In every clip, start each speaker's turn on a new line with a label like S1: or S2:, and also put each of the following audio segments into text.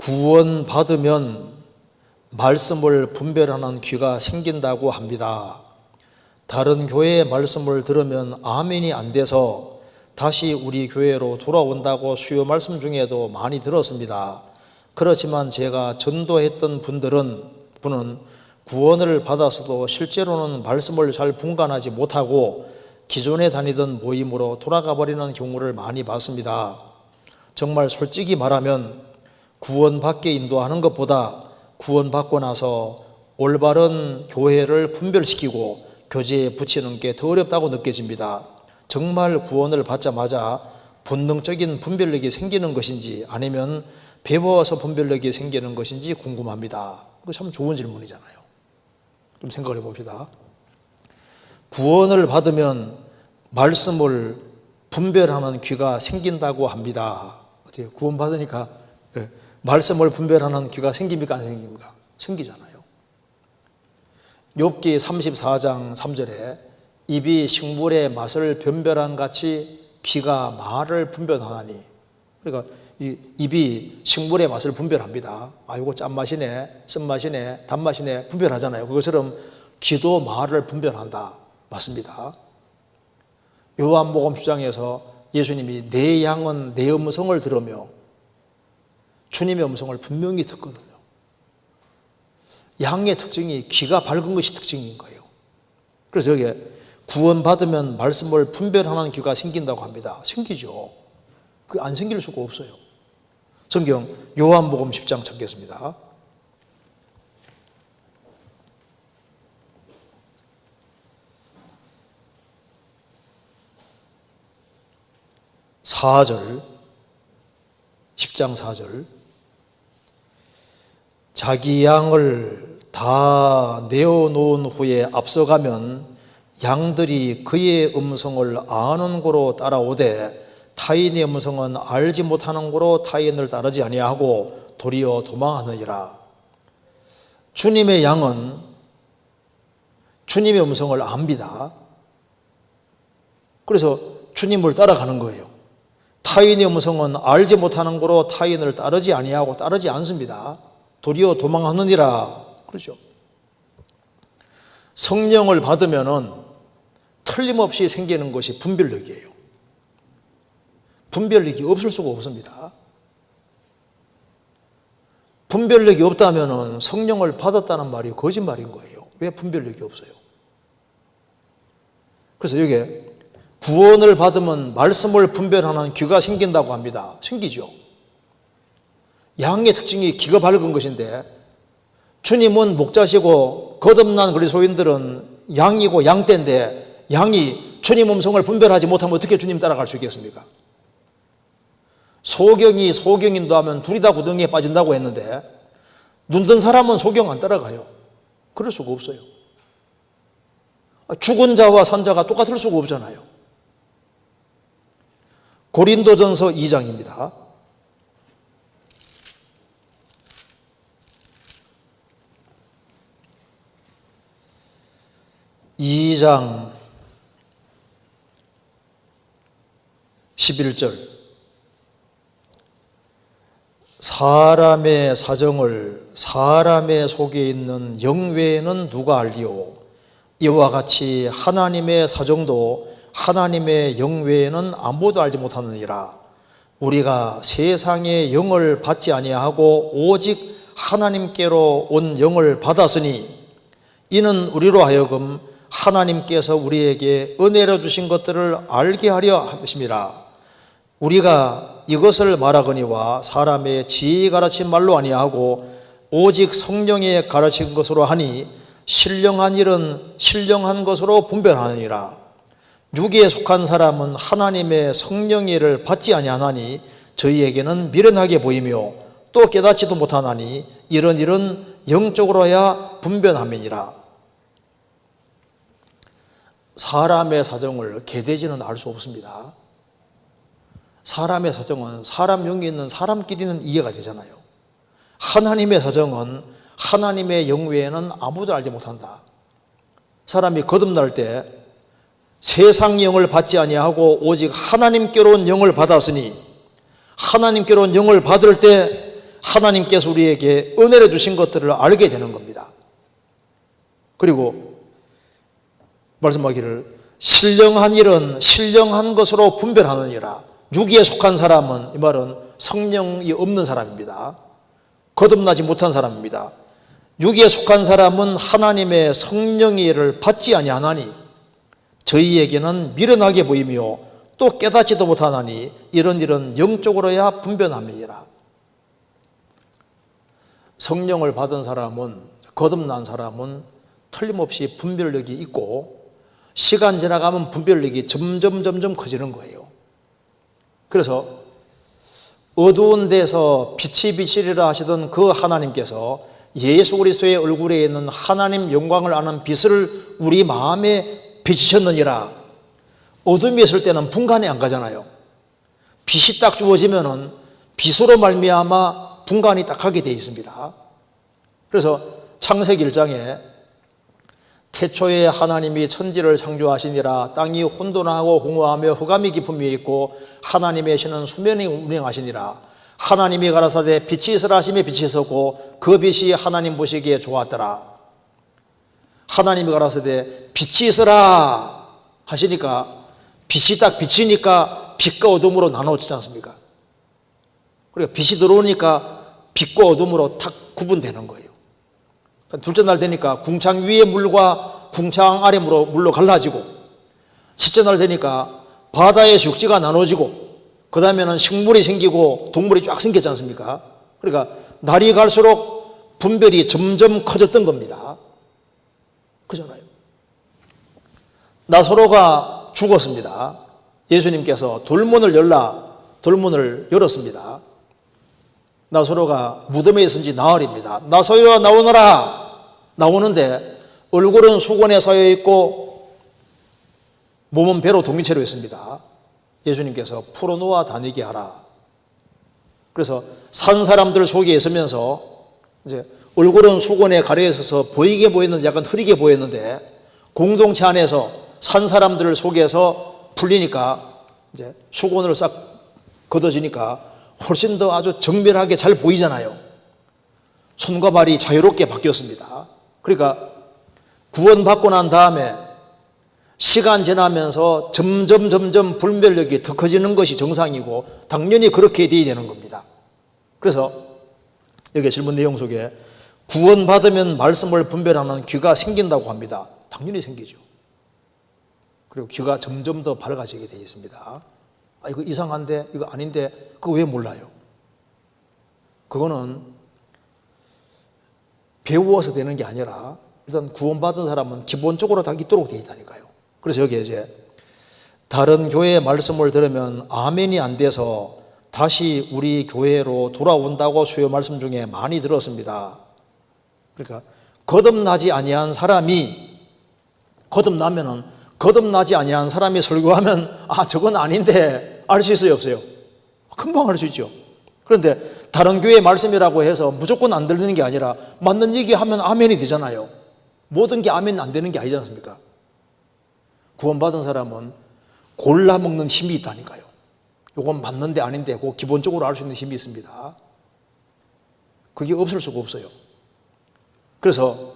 S1: 구원받으면 말씀을 분별하는 귀가 생긴다고 합니다. 다른 교회의 말씀을 들으면 아멘이 안 돼서 다시 우리 교회로 돌아온다고 수요 말씀 중에도 많이 들었습니다. 그렇지만 제가 전도했던 분은 구원을 받았어도 실제로는 말씀을 잘 분간하지 못하고 기존에 다니던 모임으로 돌아가 버리는 경우를 많이 봤습니다. 정말 솔직히 말하면 구원받게 인도하는 것보다 구원받고 나서 올바른 교회를 분별시키고 교제에 붙이는 게 더 어렵다고 느껴집니다. 정말 구원을 받자마자 본능적인 분별력이 생기는 것인지 아니면 배워서 분별력이 생기는 것인지 궁금합니다. 그거 참 좋은 질문이잖아요. 좀 생각을 해봅시다. 구원을 받으면 말씀을 분별하는 귀가 생긴다고 합니다. 어때요? 구원받으니까 말씀을 분별하는 귀가 생깁니까? 안 생깁니까? 생기잖아요. 욥기 34장 3절에 입이 식물의 맛을 변별한 같이 귀가 말을 분별하나니, 그러니까 이 입이 식물의 맛을 분별합니다. 아, 이거 짠맛이네, 쓴맛이네, 단맛이네 분별하잖아요. 그것처럼 귀도 말을 분별한다. 맞습니다. 요한복음 10장에서 예수님이 내 양은 내 음성을 들으며 주님의 음성을 분명히 듣거든요. 양의 특징이 귀가 밝은 것이 특징인 거예요. 그래서 여기에 구원받으면 말씀을 분별하는 귀가 생긴다고 합니다. 생기죠. 그게 안 생길 수가 없어요. 성경 요한복음 10장 찾겠습니다. 4절, 10장 4절. 자기 양을 다 내어놓은 후에 앞서가면 양들이 그의 음성을 아는 고로 따라오되 타인의 음성은 알지 못하는 고로 타인을 따르지 아니하고 도리어 도망하느니라. 주님의 양은 주님의 음성을 압니다. 그래서 주님을 따라가는 거예요. 타인의 음성은 알지 못하는 고로 타인을 따르지 아니하고 따르지 않습니다. 도리어 도망하느니라. 그렇죠. 성령을 받으면은 틀림없이 생기는 것이 분별력이에요. 분별력이 없을 수가 없습니다. 분별력이 없다면은 성령을 받았다는 말이 거짓말인 거예요. 왜 분별력이 없어요? 그래서 여기에 구원을 받으면 말씀을 분별하는 귀가 생긴다고 합니다. 생기죠. 양의 특징이 귀가 밝은 것인데 주님은 목자시고 거듭난 그리스도인들은 양이고 양떼인데 양이 주님 음성을 분별하지 못하면 어떻게 주님 따라갈 수 있겠습니까? 소경이 소경인도 하면 둘이 다 구덩이에 빠진다고 했는데 눈 뜬 사람은 소경 안 따라가요. 그럴 수가 없어요. 죽은 자와 산 자가 똑같을 수가 없잖아요. 고린도전서 2장입니다. 2장 11절. 사람의 사정을 사람의 속에 있는 영 외에는 누가 알리오? 이와 같이 하나님의 사정도 하나님의 영 외에는 아무도 알지 못하느니라. 우리가 세상의 영을 받지 아니하고 오직 하나님께로 온 영을 받았으니 이는 우리로 하여금 하나님께서 우리에게 은혜로 주신 것들을 알게 하려 하심이라. 우리가 이것을 말하거니와 사람의 지혜에 가르친 말로 아니하고 오직 성령에 가르친 것으로 하니 신령한 일은 신령한 것으로 분별하느니라. 육에 속한 사람은 하나님의 성령의를 받지 아니하나니 저희에게는 미련하게 보이며 또 깨닫지도 못하나니 이런 일은 영적으로야 분별함이니라. 사람의 사정을 개돼지는 알 수 없습니다. 사람의 사정은 사람 영이 있는 사람끼리는 이해가 되잖아요. 하나님의 사정은 하나님의 영 외에는 아무도 알지 못한다. 사람이 거듭날 때 세상 영을 받지 아니하고 오직 하나님께로 온 영을 받았으니 하나님께로 온 영을 받을 때 하나님께서 우리에게 은혜를 주신 것들을 알게 되는 겁니다. 그리고 말씀하기를 신령한 일은 신령한 것으로 분별하느니라. 육에 속한 사람은, 이 말은 성령이 없는 사람입니다. 거듭나지 못한 사람입니다. 육에 속한 사람은 하나님의 성령의 일을 받지 아니하나니 저희에게는 미련하게 보이며 또 깨닫지도 못하나니 이런 일은 영적으로야 분별함이니라. 성령을 받은 사람은, 거듭난 사람은 틀림없이 분별력이 있고 시간 지나가면 분별력이 점점 커지는 거예요. 그래서 어두운 데서 빛이 비치리라 하시던 그 하나님께서 예수 그리스도의 얼굴에 있는 하나님 영광을 아는 빛을 우리 마음에 비치셨느니라. 어둠이 있을 때는 분간이 안 가잖아요. 빛이 딱 주어지면은 빛으로 말미암아 분간이 딱 하게 되어 있습니다. 그래서 창세기 1장에 태초에 하나님이 천지를 창조하시니라. 땅이 혼돈하고 공허하며 흑암이 깊음 위에 있고 하나님의 신은 수면에 운행하시니라. 하나님이 가라사대 빛이 있으라 하시며 빛이 있었고 그 빛이 하나님 보시기에 좋았더라. 하나님이 가라사대 빛이 있으라 하시니까 빛이 딱 비치니까 빛과 어둠으로 나눠지지 않습니까? 그러니까 빛이 들어오니까 빛과 어둠으로 탁 구분되는 거예요. 둘째 날 되니까 궁창 위의 물과 궁창 아래 물로 갈라지고, 셋째 날 되니까 바다에서 육지가 나눠지고, 그 다음에는 식물이 생기고 동물이 쫙 생겼지 않습니까? 그러니까 날이 갈수록 분별이 점점 커졌던 겁니다. 그잖아요. 나사로가 죽었습니다. 예수님께서 돌문을 열었습니다. 나사로가 무덤에 있은 지 나흘입니다. 나사로야 나오너라. 나오는데 얼굴은 수건에 쌓여 있고 몸은 배로 동이채로 있습니다. 예수님께서 풀어놓아 다니게 하라. 그래서 산 사람들 속에 있으면서 이제 얼굴은 수건에 가려 있어서 보이게 보였는데 약간 흐리게 보였는데 공동체 안에서 산 사람들 속에서 풀리니까 이제 수건으로 싹 걷어지니까 훨씬 더 아주 정밀하게 잘 보이잖아요. 손과 발이 자유롭게 바뀌었습니다. 그러니까 구원받고 난 다음에 시간 지나면서 점점 분별력이 더 커지는 것이 정상이고 당연히 그렇게 돼야 되는 겁니다. 그래서 여기 질문 내용 속에 구원받으면 말씀을 분별하는 귀가 생긴다고 합니다. 당연히 생기죠. 그리고 귀가 점점 더 밝아지게 되어 있습니다. 아, 이거 이상한데, 이거 아닌데, 그거 왜 몰라요? 그거는 배워서 되는 게 아니라 일단 구원받은 사람은 기본적으로 다 있도록 되어 있다니까요. 그래서 여기에 이제 다른 교회의 말씀을 들으면 아멘이 안 돼서 다시 우리 교회로 돌아온다고 수요 말씀 중에 많이 들었습니다. 그러니까 거듭나지 아니한 사람이 거듭나지 아니한 사람이 설교하면 아 저건 아닌데 알 수 있어요 없어요? 금방 알 수 있죠. 그런데 다른 교회의 말씀이라고 해서 무조건 안 들리는 게 아니라 맞는 얘기하면 아멘이 되잖아요. 모든 게 아멘 안 되는 게 아니지 않습니까? 구원받은 사람은 골라 먹는 힘이 있다니까요. 이건 맞는데 아닌데 그 기본적으로 알 수 있는 힘이 있습니다. 그게 없을 수가 없어요. 그래서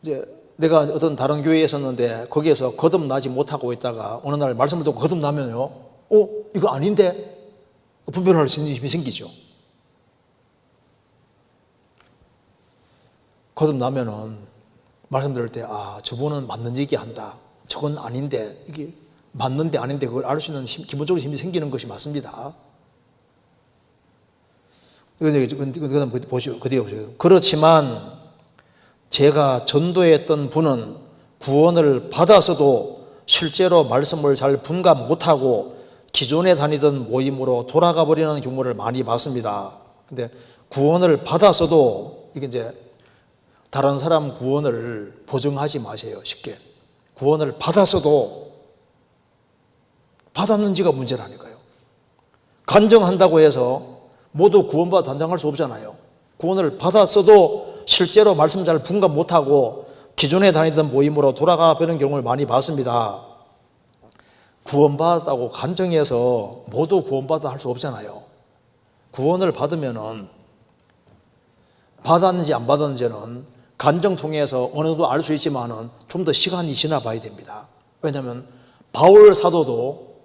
S1: 이제 내가 어떤 다른 교회에 있었는데 거기에서 거듭나지 못하고 있다가 어느 날 말씀을 듣고 거듭나면요, 이거 아닌데 분별할 수 있는 힘이 생기죠. 거듭나면은 말씀 들을 때 저분은 맞는 얘기 한다. 저건 아닌데 이게 맞는데 아닌데 그걸 알 수 있는 기본적으로 힘이 생기는 것이 맞습니다. 이건 보시오. 그렇지만 제가 전도했던 분은 구원을 받았어도 실제로 말씀을 잘 분간 못하고 기존에 다니던 모임으로 돌아가 버리는 경우를 많이 봤습니다. 근데 구원을 받았어도 이게 이제 다른 사람 구원을 보증하지 마세요. 쉽게. 구원을 받았어도 받았는지가 문제라니까요. 간증한다고 해서 모두 구원받아 단장할 수 없잖아요. 구원을 받았어도 실제로 말씀 잘 분간 못하고 기존에 다니던 모임으로 돌아가 버리는 경우를 많이 봤습니다. 구원받았다고 간증해서 모두 구원받아 할 수 없잖아요. 구원을 받으면은 받았는지 안 받았는지는 간증 통해서 어느 정도 알 수 있지만은 좀 더 시간이 지나 봐야 됩니다. 왜냐하면 바울 사도도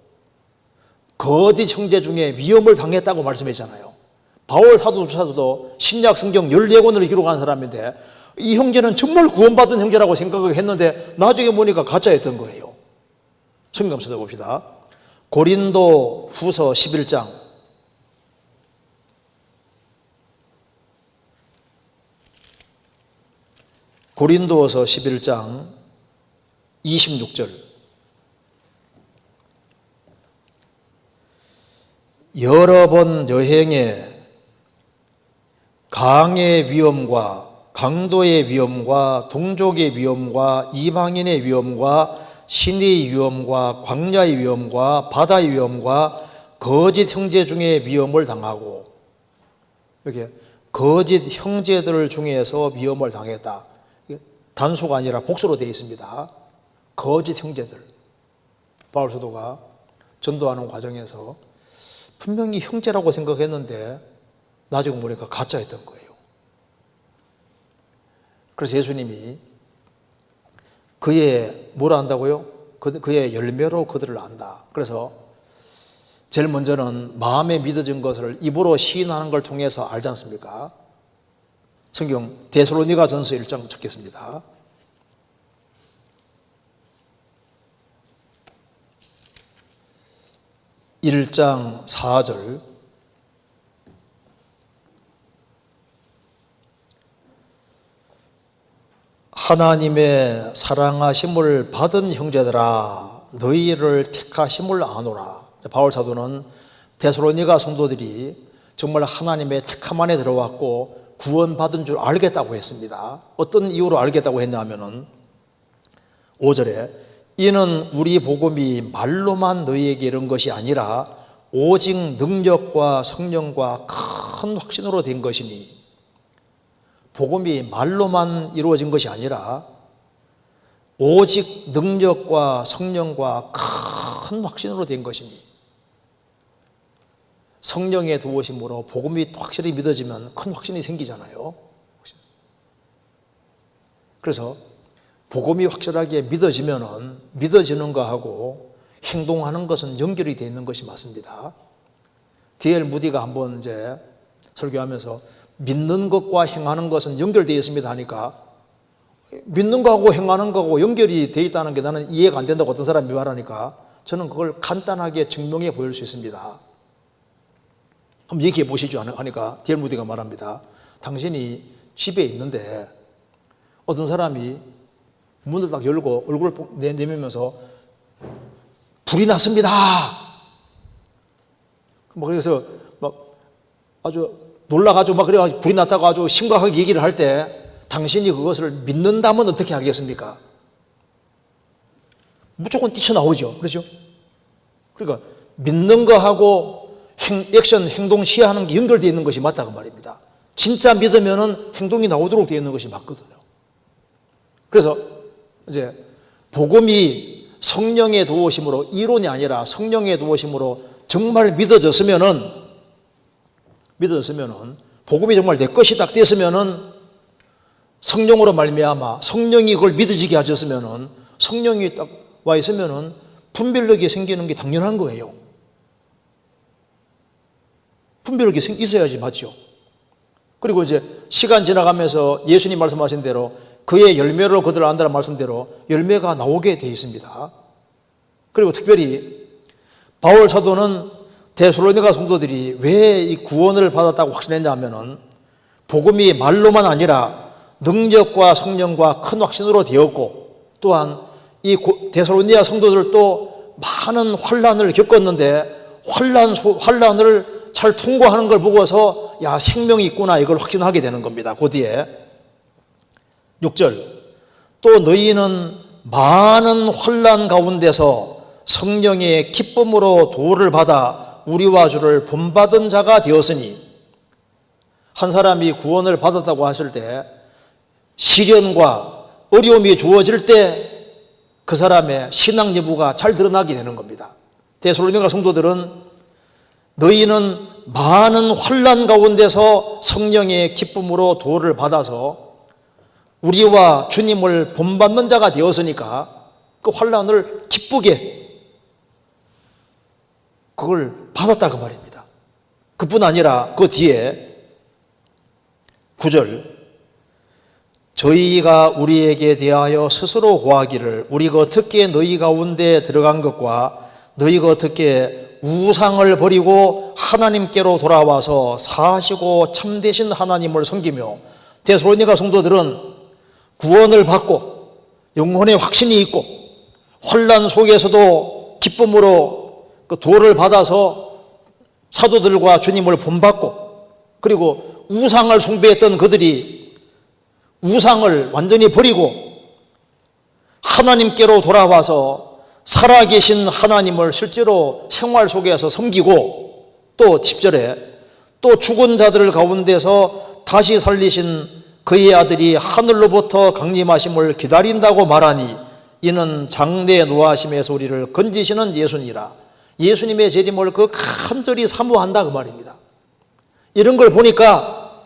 S1: 거짓 형제 중에 위험을 당했다고 말씀했잖아요. 바울 사도조차도 신약 성경 14권을 기록한 사람인데 이 형제는 정말 구원받은 형제라고 생각을 했는데 나중에 보니까 가짜였던 거예요. 성경 찾아봅시다. 고린도 후서 11장. 고린도서 11장 26절. 여러 번 여행에 강의 위험과 강도의 위험과 동족의 위험과 이방인의 위험과 신의 위험과 광야의 위험과 바다의 위험과 거짓 형제 중에 위험을 당하고, 이렇게 거짓 형제들 중에서 위험을 당했다. 단수가 아니라 복수로 되어 있습니다. 거짓 형제들. 바울 사도가 전도하는 과정에서 분명히 형제라고 생각했는데 나중에 보니까 가짜였던 거예요. 그래서 예수님이 그의 뭐라 한다고요? 그의 열매로 그들을 안다. 그래서 제일 먼저는 마음에 믿어진 것을 입으로 시인하는 걸 통해서 알지 않습니까? 성경 데살로니가 전서 1장 찾겠습니다. (1장 4절) 하나님의 사랑하심을 받은 형제들아 너희를 택하심을 아노라. 바울 사도는 데살로니가 성도들이 정말 하나님의 택함 안에 들어왔고 구원받은 줄 알겠다고 했습니다. 어떤 이유로 알겠다고 했냐면은 5절에 이는 우리 복음이 말로만 너희에게 이른 것이 아니라 오직 능력과 성령과 큰 확신으로 된 것이니, 복음이 말로만 이루어진 것이 아니라 오직 능력과 성령과 큰 확신으로 된 것이니, 성령의 도우심으로 복음이 확실히 믿어지면 큰 확신이 생기잖아요. 그래서 복음이 확실하게 믿어지면은 믿어지는 거하고 행동하는 것은 연결이 되어 있는 것이 맞습니다. D.L. 무디가 한번 이제 설교하면서 믿는 것과 행하는 것은 연결되어 있습니다 하니까, 믿는 거하고 행하는 거하고 연결이 되어 있다는 게 나는 이해가 안 된다고 어떤 사람이 말하니까 저는 그걸 간단하게 증명해 보일 수 있습니다. 한번 얘기해 보시죠 하니까 D.L. 무디가 말합니다. 당신이 집에 있는데 어떤 사람이 문을 딱 열고 얼굴을 내밀면서 불이 났습니다. 그래서 막 아주 놀라가지고 막 그래가지고 불이 났다고 아주 심각하게 얘기를 할 때 당신이 그것을 믿는다면 어떻게 하겠습니까? 무조건 뛰쳐나오죠. 그렇죠? 그러니까 믿는 거하고 액션, 행동, 시야하는 게 연결되어 있는 것이 맞다고 말입니다. 진짜 믿으면은 행동이 나오도록 되어 있는 것이 맞거든요. 그래서 이제 복음이 성령의 도우심으로, 이론이 아니라 성령의 도우심으로 정말 믿어졌으면은 복음이 정말 내 것이 딱 됐으면은 성령으로 말미암아 성령이 그걸 믿어지게 하셨으면은 성령이 딱 와 있으면은 분별력이 생기는 게 당연한 거예요. 분별력이 있어야지 맞죠. 그리고 이제 시간 지나가면서 예수님 말씀하신 대로 그의 열매로 그들을 안다는 말씀대로 열매가 나오게 되어 있습니다. 그리고 특별히 바울 사도는 데살로니가 성도들이 왜 이 구원을 받았다고 확신했냐면은 복음이 말로만 아니라 능력과 성령과 큰 확신으로 되었고, 또한 이 데살로니가 성도들도 많은 환난을 겪었는데 환난을 잘 통과하는 걸 보고서 야, 생명이 있구나 이걸 확신하게 되는 겁니다. 그 뒤에 6절 또 너희는 많은 환난 가운데서 성령의 기쁨으로 도를 받아 우리와 주를 본받은 자가 되었으니, 한 사람이 구원을 받았다고 하실 때 시련과 어려움이 주어질 때 그 사람의 신앙 여부가 잘 드러나게 되는 겁니다. 데살로니가 성도들은 너희는 많은 환난 가운데서 성령의 기쁨으로 도를 받아서 우리와 주님을 본받는 자가 되었으니까 그 환난을 기쁘게 그걸 받았다고 말입니다. 그뿐 아니라 그 뒤에 9절, 저희가 우리에게 대하여 스스로 고하기를 우리가 어떻게 너희 가운데 들어간 것과 너희가 어떻게 우상을 버리고 하나님께로 돌아와서 사시고 참되신 하나님을 섬기며, 데살로니가 성도들은 구원을 받고 영혼의 확신이 있고 환난 속에서도 기쁨으로 그 도를 받아서 사도들과 주님을 본받고, 그리고 우상을 숭배했던 그들이 우상을 완전히 버리고 하나님께로 돌아와서 살아계신 하나님을 실제로 생활 속에서 섬기고, 또 10절에 또 죽은 자들 가운데서 다시 살리신 그의 아들이 하늘로부터 강림하심을 기다린다고 말하니 이는 장래 노하심에서 우리를 건지시는 예수니라. 예수님의 재림을 그 간절히 사모한다 그 말입니다. 이런 걸 보니까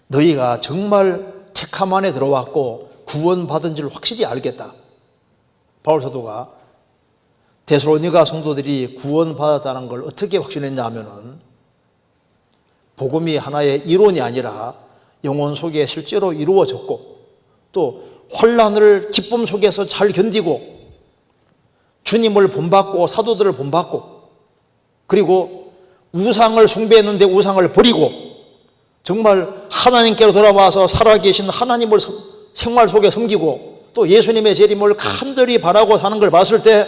S1: 너희가 정말 택함 안에 들어왔고 구원받은 줄 확실히 알겠다. 바울 사도가 데살로니가 성도들이 구원받았다는 걸 어떻게 확신했냐 하면은 복음이 하나의 이론이 아니라 영혼 속에 실제로 이루어졌고, 또 환난을 기쁨 속에서 잘 견디고 주님을 본받고 사도들을 본받고, 그리고 우상을 숭배했는데 우상을 버리고 정말 하나님께로 돌아와서 살아계신 하나님을 생활 속에 섬기고 또 예수님의 재림을 간절히 바라고 사는 걸 봤을 때,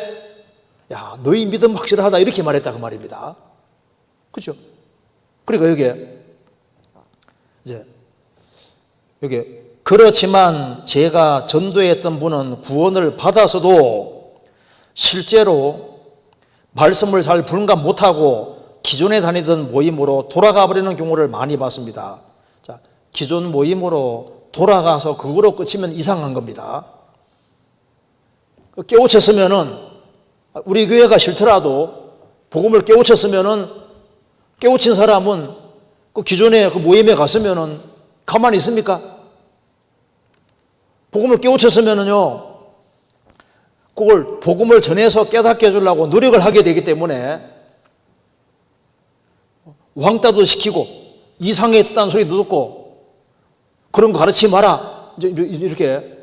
S1: 야, 너희 믿음 확실하다 이렇게 말했다 그 말입니다. 그렇죠? 그리고 여기 그렇지만 제가 전도했던 분은 구원을 받아서도 실제로 말씀을 잘 분간 못하고 기존에 다니던 모임으로 돌아가 버리는 경우를 많이 봤습니다. 자, 기존 모임으로 돌아가서 그거로 끝이면 이상한 겁니다. 깨우쳤으면은 우리 교회가 싫더라도 복음을 깨우쳤으면은 깨우친 사람은 그 기존에 그 모임에 갔으면은 가만히 있습니까? 복음을 깨우쳤으면은요, 그걸 복음을 전해서 깨닫게 해주려고 노력을 하게 되기 때문에 왕따도 시키고 이상에 듣다는 소리도 듣고 그런 거 가르치지 마라 이렇게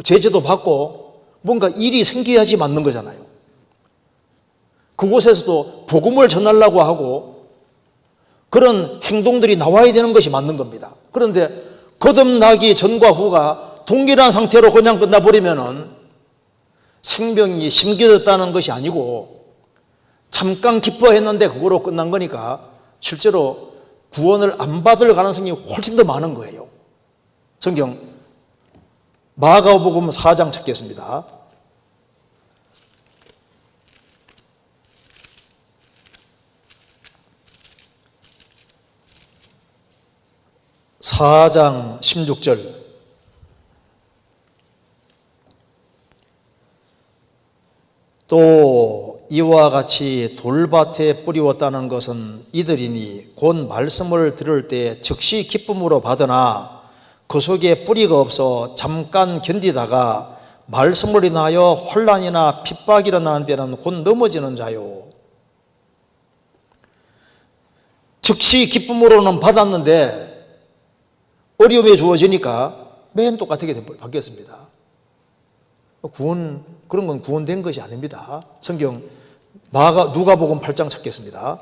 S1: 제재도 받고 뭔가 일이 생겨야지 맞는 거잖아요. 그곳에서도 복음을 전하려고 하고 그런 행동들이 나와야 되는 것이 맞는 겁니다. 그런데 거듭나기 전과 후가 동일한 상태로 그냥 끝나버리면은 생명이 심겨졌다는 것이 아니고 잠깐 기뻐했는데 그거로 끝난 거니까 실제로 구원을 안 받을 가능성이 훨씬 더 많은 거예요. 성경 마가복음 4장 찾겠습니다. (4장) 16절. 또 이와 같이 돌밭에 뿌리웠다는 것은 이들이니 곧 말씀을 들을 때 즉시 기쁨으로 받으나 그 속에 뿌리가 없어 잠깐 견디다가 말씀을 인하여 혼란이나 핍박이 일어나는 때는 곧 넘어지는 자요. 즉시 기쁨으로는 받았는데 어려움이 주어지니까 맨 똑같게 바뀌었습니다. 구원, 그런 건 구원된 것이 아닙니다. 성경 누가복음 8장 찾겠습니다.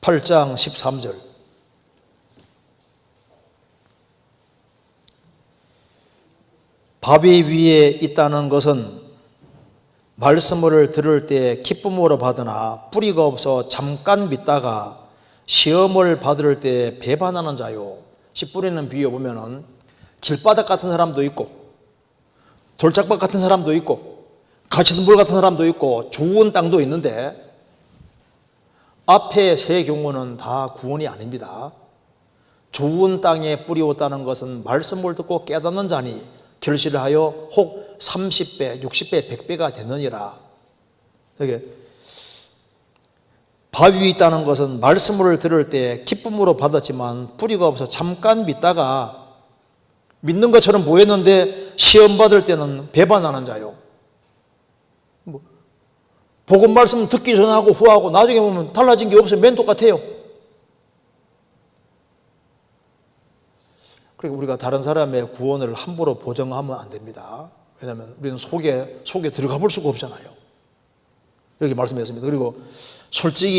S1: 8장 13절. 바위 위에 있다는 것은 말씀을 들을 때 기쁨으로 받으나 뿌리가 없어 잠깐 믿다가 시험을 받을 때 배반하는 자요. 씨 뿌리는 비유에 보면은 길바닥 같은 사람도 있고 돌짝밭 같은 사람도 있고 가시덤불 같은 사람도 있고 좋은 땅도 있는데 앞에 세 경우는 다 구원이 아닙니다. 좋은 땅에 뿌리웠다는 것은 말씀을 듣고 깨닫는 자니 결실을 하여 혹 30배, 60배, 100배가 되느니라. 이게 바위 위에 있다는 것은 말씀을 들을 때 기쁨으로 받았지만 뿌리가 없어 잠깐 믿다가 믿는 것처럼 보였는데 시험 받을 때는 배반하는 자요. 복음 말씀 듣기 전하고 후하고 나중에 보면 달라진 게 없어요. 맨 똑같아요. 그러니까 우리가 다른 사람의 구원을 함부로 보정하면 안 됩니다. 왜냐하면 우리는 속에 들어가 볼 수가 없잖아요. 여기 말씀했습니다. 그리고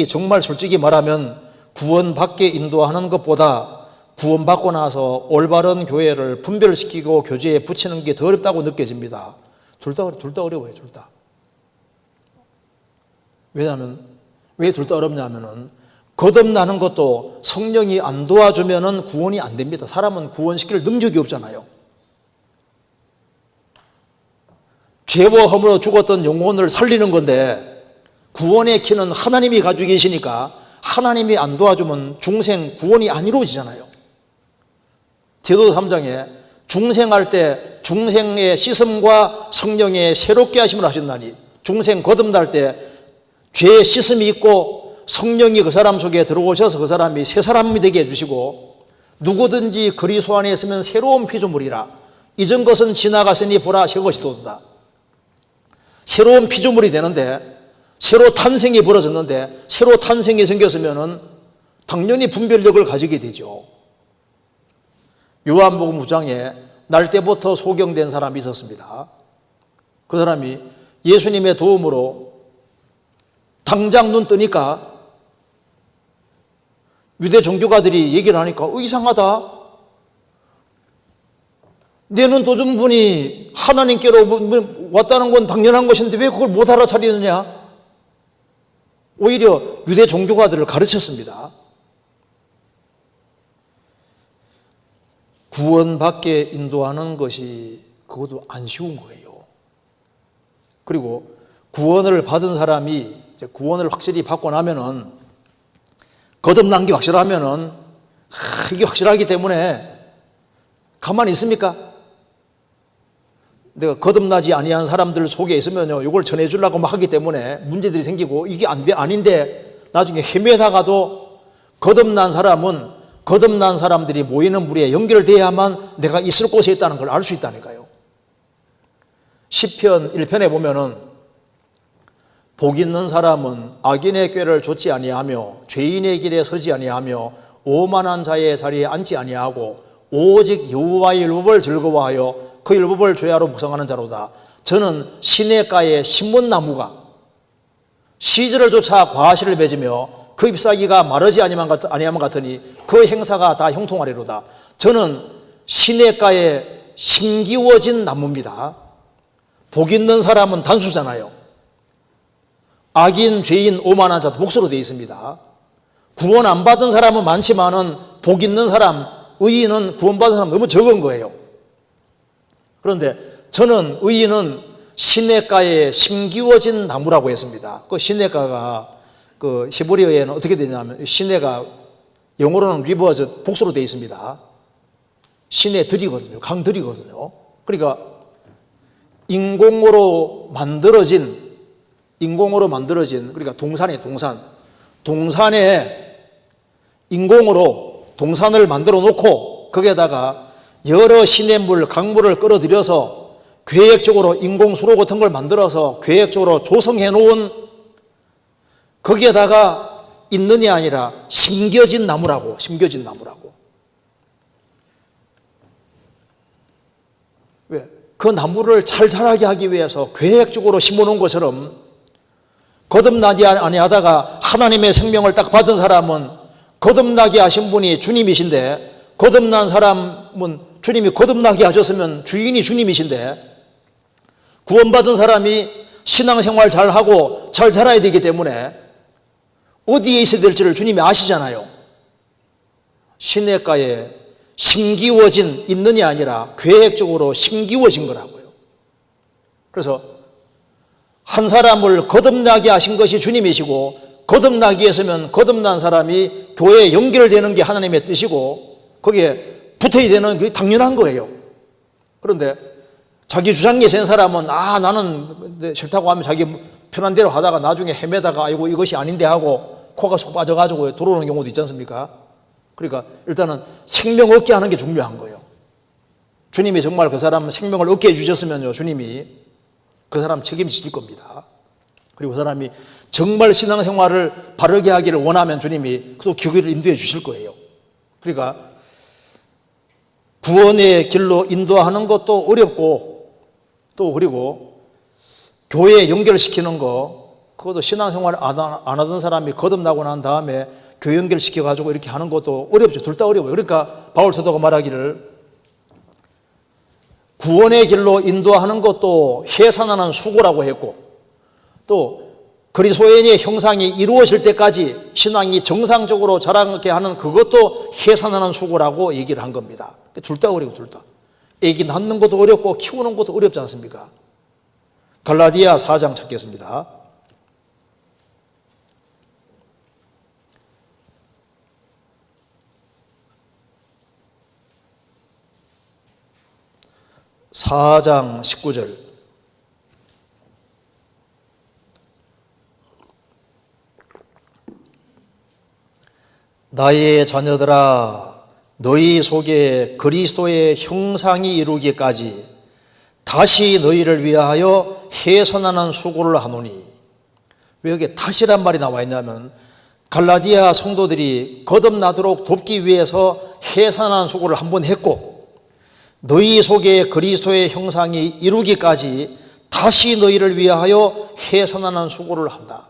S1: 정말 솔직히 말하면 구원받게 인도하는 것보다 구원받고 나서 올바른 교회를 분별시키고 교제에 붙이는 게 더 어렵다고 느껴집니다. 둘 다 어려워요. 둘 다. 왜냐하면 왜 둘 다 어렵냐면은 거듭나는 것도 성령이 안 도와주면은 구원이 안 됩니다. 사람은 구원시킬 능력이 없잖아요. 죄와 허물로 죽었던 영혼을 살리는 건데 구원의 키는 하나님이 가지고 계시니까 하나님이 안 도와주면 중생 구원이 안 이루어지잖아요. 디도서 3장에 중생할 때 중생의 씻음과 성령의 새롭게 하심을 하신다니, 중생 거듭날 때 죄의 씻음이 있고 성령이 그 사람 속에 들어오셔서 그 사람이 새 사람이 되게 해주시고, 누구든지 그리스도 안에 있으면 새로운 피조물이라 이전 것은 지나갔으니 보라 새 것이 도다. 새로운 피조물이 되는데, 새로 탄생이 벌어졌는데, 새로 탄생이 생겼으면은 당연히 분별력을 가지게 되죠. 요한복음 9장에 날 때부터 소경된 사람이 있었습니다. 그 사람이 예수님의 도움으로 당장 눈 뜨니까 유대 종교가들이 얘기를 하니까 이상하다. 내 눈 떠준 분이 하나님께로 왔다는 건 당연한 것인데 왜 그걸 못 알아차리느냐? 오히려 유대 종교가들을 가르쳤습니다. 구원받게 인도하는 것이 그것도 안 쉬운 거예요. 그리고 구원을 받은 사람이 구원을 확실히 받고 나면은, 거듭난 게 확실하면은 이게 확실하기 때문에 가만히 있습니까? 내가 거듭나지 아니한 사람들 속에 있으면요, 이걸 전해주려고 막 하기 때문에 문제들이 생기고, 이게 아닌데 나중에 헤매다가도 거듭난 사람은 거듭난 사람들이 모이는 무리에 연결돼야만 내가 있을 곳에 있다는 걸 알 수 있다니까요. 시편 1편에 보면은 복 있는 사람은 악인의 꾀를 좇지 아니하며 죄인의 길에 서지 아니하며 오만한 자의 자리에 앉지 아니하고 오직 여호와의 율법을 즐거워하여 그 율법을 죄하로 묵상하는 자로다. 저는 시냇가에 신문나무가 시절을 쫓아 과실을 맺으며 그 잎사귀가 마르지 아니함 같으니 그 행사가 다 형통하리로다. 저는 시냇가에 심기워진 나무입니다. 복 있는 사람은 단수잖아요. 악인, 죄인, 오만한 자도 복수로 되어 있습니다. 구원 안 받은 사람은 많지만은 복 있는 사람, 의인은 구원받은 사람 너무 적은 거예요. 그런데 저는 의인은 시냇가에 심기워진 나무라고 했습니다. 그 시냇가가 그 히브리어에는 어떻게 되냐면, 시내가 영어로는 리버즈 복수로 되어 있습니다. 시내들이거든요. 강들이거든요. 그러니까 인공으로 만들어진 그러니까 동산에 인공으로 동산을 만들어 놓고 거기에다가 여러 시냇물, 강물을 끌어들여서 계획적으로 인공수로 같은 걸 만들어서 계획적으로 조성해 놓은, 거기에다가 있는이 아니라 심겨진 나무라고. 왜? 그 나무를 잘 자라게 하기 위해서 계획적으로 심어놓은 것처럼, 거듭나지 아니하다가 하나님의 생명을 딱 받은 사람은, 거듭나게 하신 분이 주님이신데, 거듭난 사람은 주님이 거듭나게 하셨으면 주인이 주님이신데, 구원받은 사람이 신앙생활 잘하고 잘 자라야 되기 때문에 어디에 있어야 될지를 주님이 아시잖아요. 시냇가에 심기워진, 있는이 아니라 계획적으로 심기워진 거라고요. 그래서 한 사람을 거듭나게 하신 것이 주님이시고, 거듭나게 했으면 거듭난 사람이 교회에 연결되는 게 하나님의 뜻이고 거기에 붙어야 되는 게 당연한 거예요. 그런데 자기 주장이 센 사람은 나는 싫다고 하면 자기 편한 대로 하다가 나중에 헤매다가 아이고 이것이 아닌데 하고 코가 쏙 빠져가지고 들어오는 경우도 있지 않습니까? 그러니까 일단은 생명 얻게 하는 게 중요한 거예요. 주님이 정말 그 사람 생명을 얻게 해주셨으면요, 주님이 그 사람 책임지실 겁니다. 그리고 그 사람이 정말 신앙생활을 바르게 하기를 원하면 주님이 또 교회를 인도해 주실 거예요. 그러니까 구원의 길로 인도하는 것도 어렵고 또 그리고 교회에 연결시키는 거, 그것도 신앙생활을 안 하던 사람이 거듭나고 난 다음에 교회 연결시켜가지고 이렇게 하는 것도 어렵죠. 둘 다 어려워요. 그러니까 바울 사도가 말하기를 구원의 길로 인도하는 것도 해산하는 수고라고 했고, 또 그리스도인의 형상이 이루어질 때까지 신앙이 정상적으로 자라게 하는 그것도 해산하는 수고라고 얘기를 한 겁니다. 둘 다 어려워, 둘 다. 애기 낳는 것도 어렵고 키우는 것도 어렵지 않습니까? 갈라디아 4장 찾겠습니다. (4장 19절) 나의 자녀들아, 너희 속에 그리스도의 형상이 이루기까지 다시 너희를 위하여 해선하는 수고를 하노니. 왜 여기 다시란 말이 나와 있냐면 갈라디아 성도들이 거듭나도록 돕기 위해서 해산하는 수고를 한번 했고, 너희 속에 그리스도의 형상이 이루기까지 다시 너희를 위하여 해산하는 수고를 한다.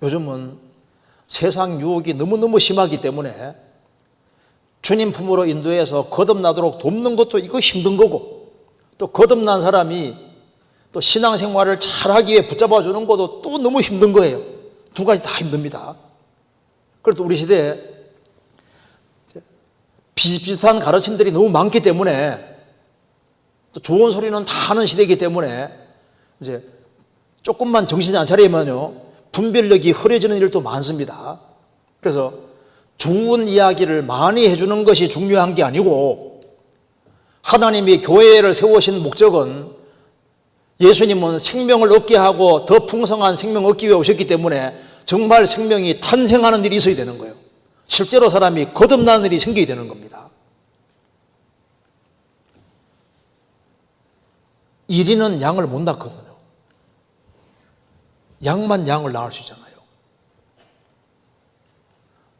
S1: 요즘은 세상 유혹이 너무너무 심하기 때문에 주님 품으로 인도해서 거듭나도록 돕는 것도 이거 힘든 거고, 또 거듭난 사람이 또 신앙생활을 잘하기 위해 붙잡아주는 것도 또 너무 힘든 거예요. 두 가지 다 힘듭니다. 그래도 우리 시대에 비슷비슷한 가르침들이 너무 많기 때문에, 또 좋은 소리는 다 하는 시대이기 때문에 이제 조금만 정신이 안 차리면요 분별력이 흐려지는 일도 많습니다. 그래서 좋은 이야기를 많이 해주는 것이 중요한 게 아니고, 하나님이 교회를 세우신 목적은 예수님은 생명을 얻게 하고 더 풍성한 생명을 얻기 위해 오셨기 때문에 정말 생명이 탄생하는 일이 있어야 되는 거예요. 실제로 사람이 거듭나는 일이 생기게 되는 겁니다. 이리는 양을 못 낳거든요. 양만 양을 낳을 수 있잖아요.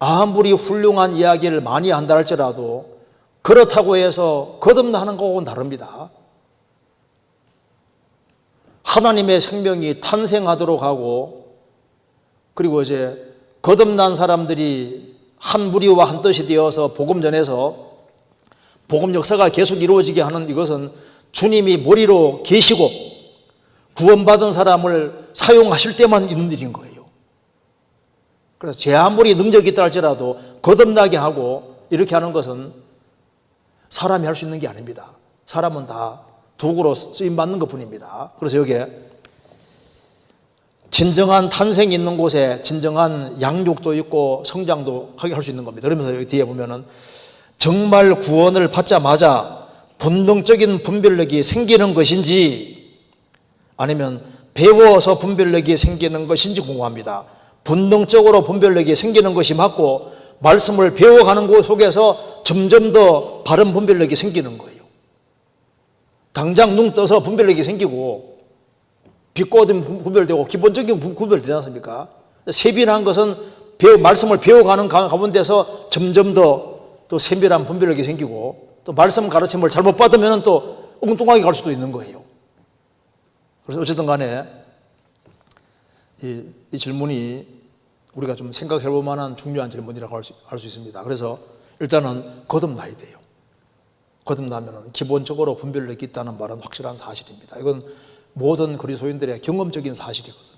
S1: 아무리 훌륭한 이야기를 많이 한다 할지라도 그렇다고 해서 거듭나는 거하고는 다릅니다. 하나님의 생명이 탄생하도록 하고, 그리고 이제 거듭난 사람들이 한 무리와 한 뜻이 되어서 복음 전해서 복음 역사가 계속 이루어지게 하는 이것은 주님이 머리로 계시고 구원받은 사람을 사용하실 때만 있는 일인 거예요. 그래서 제 아무리 능력이 있다 할지라도 거듭나게 하고 이렇게 하는 것은 사람이 할 수 있는 게 아닙니다. 사람은 다 도구로 쓰임받는 것 뿐입니다. 그래서 여기에 진정한 탄생이 있는 곳에 진정한 양육도 있고 성장도 하게 할 수 있는 겁니다. 그러면서 여기 뒤에 보면은 정말 구원을 받자마자 본능적인 분별력이 생기는 것인지 아니면 배워서 분별력이 생기는 것인지 궁금합니다. 본능적으로 분별력이 생기는 것이 맞고, 말씀을 배워가는 곳 속에서 점점 더 바른 분별력이 생기는 거예요. 당장 눈 떠서 분별력이 생기고 비꼬든 분별되고 기본적인 분별되지 않습니까? 세밀한 것은 말씀을 배워가는 가운데서 점점 더 또 세밀한 분별력이 생기고, 또 말씀 가르침을 잘못 받으면 또 엉뚱하게 갈 수도 있는 거예요. 그래서 어쨌든 간에 이 질문이 우리가 좀 생각해 볼 만한 중요한 질문이라고 할 수 있습니다. 그래서 일단은 거듭나야 돼요. 거듭나면 기본적으로 분별력이 있다는 말은 확실한 사실입니다. 이건 모든 그리스도인들의 경험적인 사실이거든요.